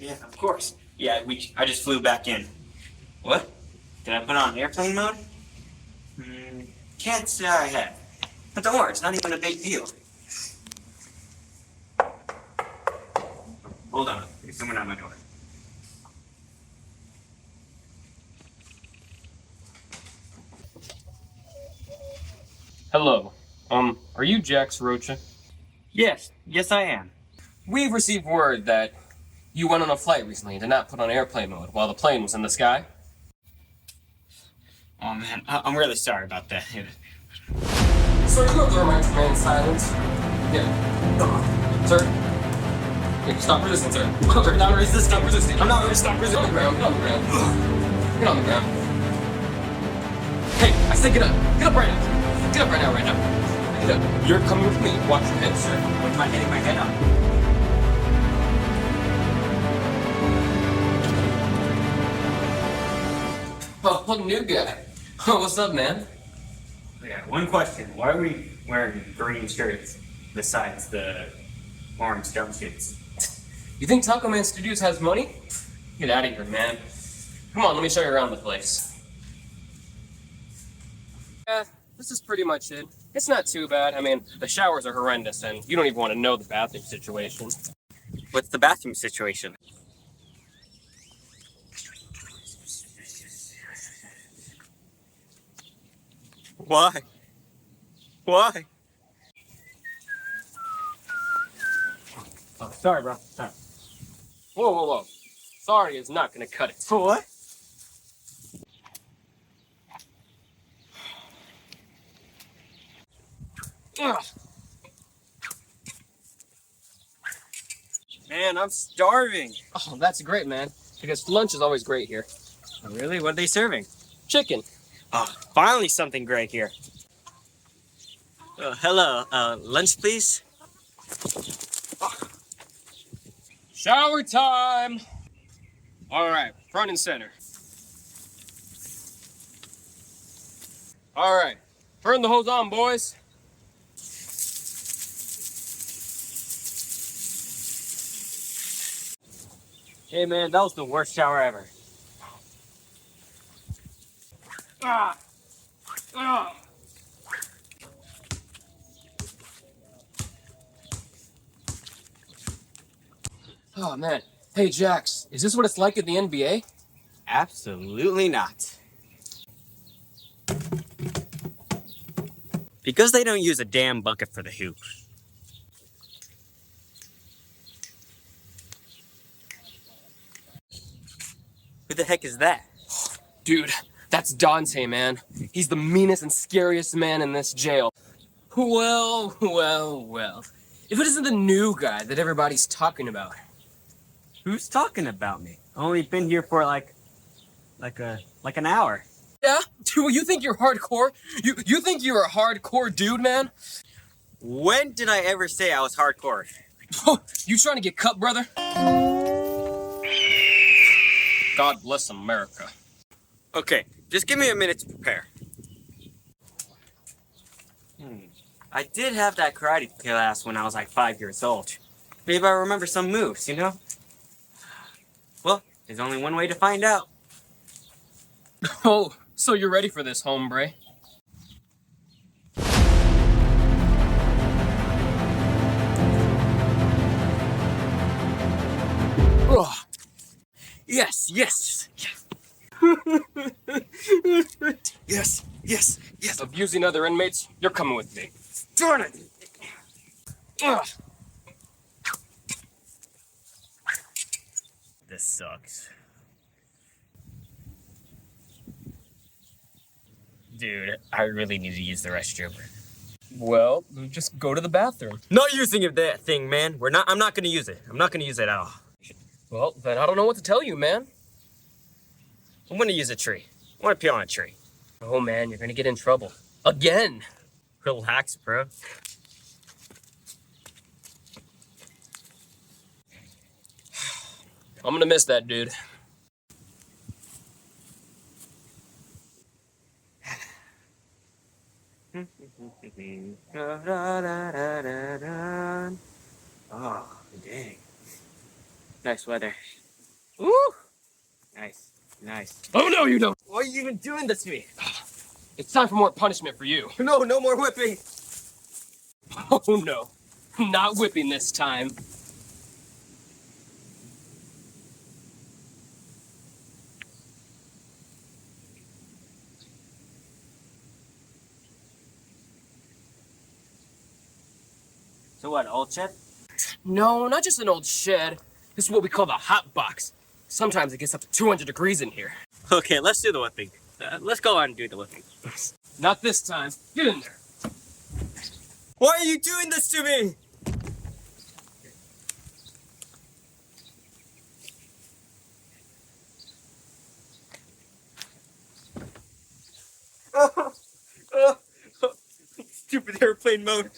Yeah, of course. Yeah, I just flew back in. What? Did I put on airplane mode? Can't say I have. But don't worry, it's not even a big deal. Hold on, there's someone at my door. Hello. Are you Jax Rocha? Yes I am. We've received word that you went on a flight recently and did not put on airplane mode while the plane was in the sky. Oh man, I'm really sorry about that. Sir, you have the right to remain silent. Yeah. Sir? Yeah, stop resisting, sir. Sir, not resist, stop resisting. I'm not stop resisting. Get on the ground, get on the ground. Get on the ground. Hey, I say get up. Get up right now. Get up right now. Get up. You're coming with me. Watch your head, sir. What am I hitting my head on? Oh, new guy. Oh, what's up, man? Yeah, one question. Why are we wearing green shirts besides the orange jumpsuits? You think Tacomanstudios has money? Get out of here, man. Come on, let me show you around the place. Yeah, this is pretty much it. It's not too bad. I mean, the showers are horrendous, and you don't even want to know the bathroom situation. What's the bathroom situation? Why? Why? Oh, sorry, bro. Sorry. Whoa. Sorry is not gonna cut it. For what? Ugh. Man, I'm starving. Oh, that's great, man. Because lunch is always great here. Oh, really? What are they serving? Chicken. Oh, finally something great here. Hello. Lunch, please? Shower time! Alright, front and center. Alright, turn the hose on, boys. Hey, man, that was the worst shower ever. Ah! Ah! Oh, man. Hey, Jax, is this what it's like at the NBA? Absolutely not. Because they don't use a damn bucket for the hoop. Who the heck is that? Dude, that's Dante, man. He's the meanest and scariest man in this jail. Well. If it isn't the new guy that everybody's talking about. Who's talking about me? Only been here for like an hour. Yeah? Dude, you think you're hardcore? You think you're a hardcore dude, man? When did I ever say I was hardcore? You trying to get cut, brother? God bless America. Okay, just give me a minute to prepare. I did have that karate class when I was like 5 years old. Maybe I remember some moves, you know? Well, there's only one way to find out. Oh, so you're ready for this, hombre? Oh. Yes. Yes. Abusing other inmates, you're coming with me. Darn it! Ugh. This sucks. Dude, I really need to use the restroom. Well, just go to the bathroom. Not using that thing, man. I'm not gonna use it. I'm not gonna use it at all. Well, then I don't know what to tell you, man. I'm gonna use a tree. I wanna pee on a tree. Oh, man, you're gonna get in trouble. Again! Relax, bro. I'm gonna miss that dude. Oh, dang. Nice weather. Woo! Nice. Oh no, you don't! Why are you even doing this to me? It's time for more punishment for you. No more whipping. Oh no, not whipping this time. So what, old shit? No, not just an old shed. This is what we call the hot box. Sometimes it gets up to 200 degrees in here. Okay, let's do the whipping. Let's go on and do the whipping. Not this time. Get in there. Why are you doing this to me? Stupid airplane mode.